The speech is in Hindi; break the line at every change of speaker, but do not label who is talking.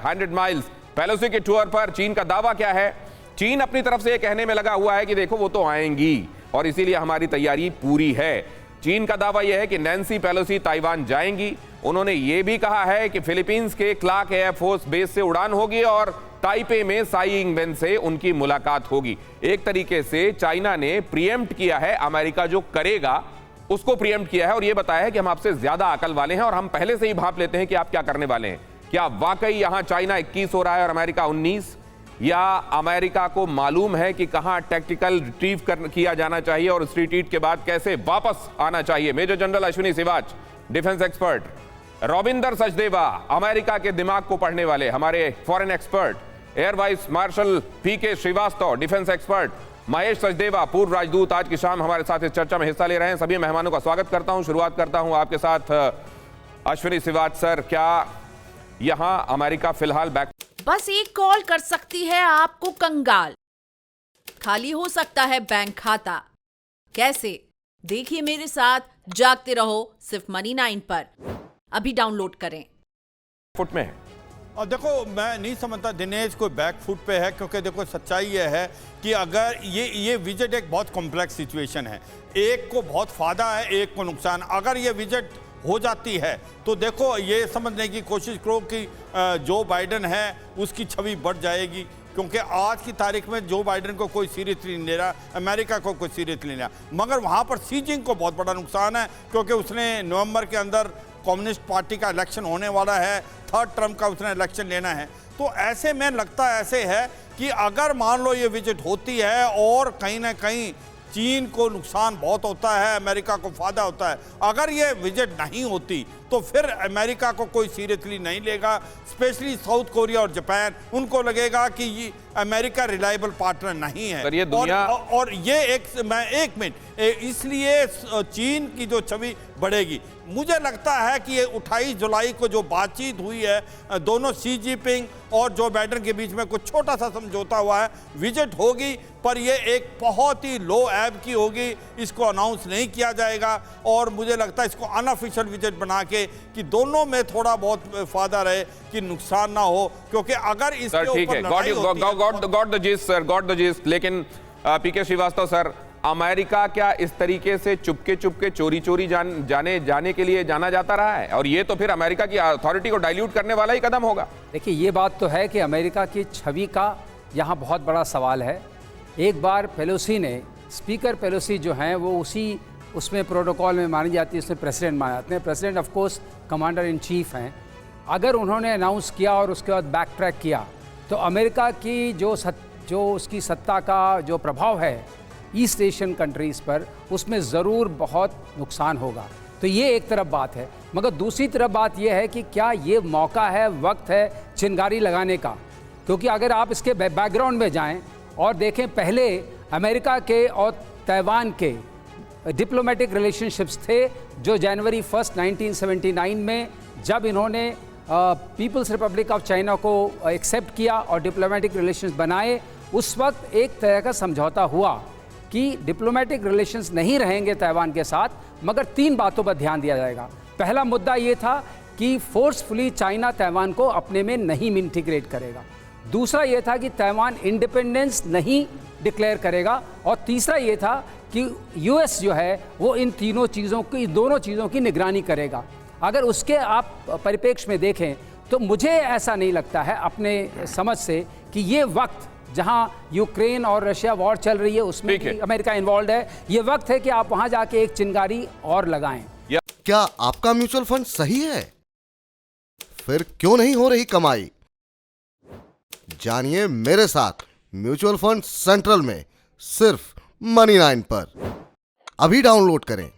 100 माइल्स। पेलोसी के टूर पर चीन का दावा क्या है? चीन अपनी तरफ से यह कहने में लगा हुआ है कि देखो वो तो आएंगी और इसीलिए हमारी तैयारी पूरी है। चीन का दावा यह है कि नैन्सी पेलोसी ताइवान जाएंगी। उन्होंने ये भी कहा है कि फिलीपींस के क्लार्क एयरफोर्स बेस से उड़ान होगी और ताइपे में साई इंगवेन से उनकी मुलाकात होगी। एक तरीके से चाइना ने प्रीएम्प्ट किया है, अमेरिका जो करेगा उसको प्रीएम्प्ट किया है और यह बताया है कि हम आपसे ज्यादा अकल वाले हैं और हम पहले से ही भांप लेते हैं कि आप क्या करने वाले हैं। क्या वाकई यहां चाइना 21 हो रहा है और अमेरिका 19, या अमेरिका को मालूम है कि कहां टैक्टिकल रिट्रीव किया जाना चाहिए और इस रिट्रीट के बाद कैसे वापस आना चाहिए? Major general Ashwini Siwach, defence expert, Ravinder Sachdeva, America के दिमाग को पढ़ने वाले हमारे foreign expert, air vice marshal PK Srivastava, defence expert, Mahesh Sachdeva, पूर्व राजदूत, आज की शाम हमारे साथ इस चर्चा में हिस्सा ले रहे हैं। सभी मेहमानों का स्वागत करता हूं। शुरुआत करता हूं आपके साथ अश्विनी सिवाच सर, क्या यहां अमेरिका फिलहाल बैक?
बस एक कॉल कर सकती है आपको कंगाल, खाली हो सकता है बैंक खाता। कैसे? देखिए मेरे साथ, जागते रहो सिर्फ मनी 9 पर। अभी डाउनलोड करें।
फुट में है
और देखो, मैं नहीं समझता दिनेश कोई बैक फुट पे है, क्योंकि देखो सच्चाई ये है कि अगर ये विजिट एक बहुत कॉम्प्लेक्स सिचुएशन है, एक को बहुत फायदा है, एक को नुकसान। अगर ये विजिट हो जाती है तो देखो ये समझने की कोशिश करो कि जो बाइडन है उसकी छवि बढ़ जाएगी, क्योंकि आज की तारीख में जो बाइडन को कोई सीरियसली नहीं ले रहा, अमेरिका को कोई सीरियसली नहीं ले रहा। मगर वहाँ पर सी जिनपिंग को बहुत बड़ा नुकसान है, क्योंकि उसने नवंबर के अंदर कम्युनिस्ट पार्टी का इलेक्शन होने वाला है, 3rd टर्म का उसने इलेक्शन लेना है। तो ऐसे में लगता ऐसे है कि अगर मान लो ये विजिट होती है और कहीं ना कहीं चीन को नुकसान बहुत होता है, अमेरिका को फायदा होता है। अगर ये विजिट नहीं होती तो फिर अमेरिका को कोई सीरियसली नहीं लेगा, स्पेशली साउथ कोरिया और जापान। उनको लगेगा कि ये अमेरिका रिलायबल पार्टनर नहीं है।
ये दुनिया
और ये एक मिनट, इसलिए चीन की जो छवि बढ़ेगी। मुझे लगता है कि ये 28 जुलाई को जो बातचीत हुई है दोनों शी जिनपिंग और जो बाइडन के बीच में कुछ छोटा सा समझौता हुआ है, विजिट होगी, पर ये एक बहुत ही लो एब की होगी, इसको अनाउंस नहीं किया जाएगा। और मुझे लगता है इसको अनऑफिशियल विजिट बना के कि दोनों में थोड़ा बहुत फायदा रहे, कि नुकसान ना हो, क्योंकि अगर इसके ऊपर लड़ाई
गॉट द जिस्ट। लेकिन पीके श्रीवास्तव सर, अमेरिका क्या इस तरीके से चुपके चोरी जाने के लिए जाना जाता रहा है? और ये तो फिर अमेरिका की अथॉरिटी को डाइल्यूट करने वाला ही कदम होगा।
देखिए, ये बात तो है कि अमेरिका की छवि का यहाँ बहुत बड़ा सवाल है। एक बार पेलोसी ने, स्पीकर पेलोसी जो हैं वो उसमें प्रोटोकॉल में मानी जाती है, उसमें प्रेसिडेंट माने जाते हैं। President of course commander in chief हैं। अगर उन्होंने अनाउंस किया और उसके बाद बैक ट्रैक किया तो अमेरिका की जो उसकी सत्ता का जो प्रभाव है ईस्ट एशियन कंट्रीज़ पर, उसमें ज़रूर बहुत नुकसान होगा। तो ये एक तरफ बात है। मगर दूसरी तरफ बात ये है कि क्या ये मौका है, वक्त है चिंगारी लगाने का? क्योंकि अगर आप इसके बैकग्राउंड में जाएं और देखें, पहले अमेरिका के और ताइवान के डिप्लोमेटिक रिलेशनशिप्स थे, जो जनवरी 1 1979 में जब इन्होंने पीपल्स रिपब्लिक ऑफ चाइना को एक्सेप्ट किया और डिप्लोमेटिक रिलेशंस बनाए, उस वक्त एक तरह का समझौता हुआ कि डिप्लोमेटिक रिलेशंस नहीं रहेंगे ताइवान के साथ, मगर 3 बातों पर ध्यान दिया जाएगा। पहला मुद्दा ये था कि फोर्सफुली चाइना ताइवान को अपने में नहीं इंटीग्रेट करेगा। दूसरा ये था कि ताइवान इंडिपेंडेंस नहीं डिक्लेयर करेगा। और तीसरा ये था कि यूएस जो है वो इन दोनों चीज़ों की निगरानी करेगा। अगर उसके आप परिप्रेक्ष्य में देखें तो मुझे ऐसा नहीं लगता है अपने समझ से कि ये वक्त जहां यूक्रेन और रशिया वॉर चल रही है उसमें भी अमेरिका इन्वॉल्व है, ये वक्त है कि आप वहां जाके एक चिंगारी और लगाएं।
क्या आपका म्यूचुअल फंड सही है? फिर क्यों नहीं हो रही कमाई? जानिए मेरे साथ म्यूचुअल फंड सेंट्रल में, सिर्फ मनी 9 पर। अभी डाउनलोड करें।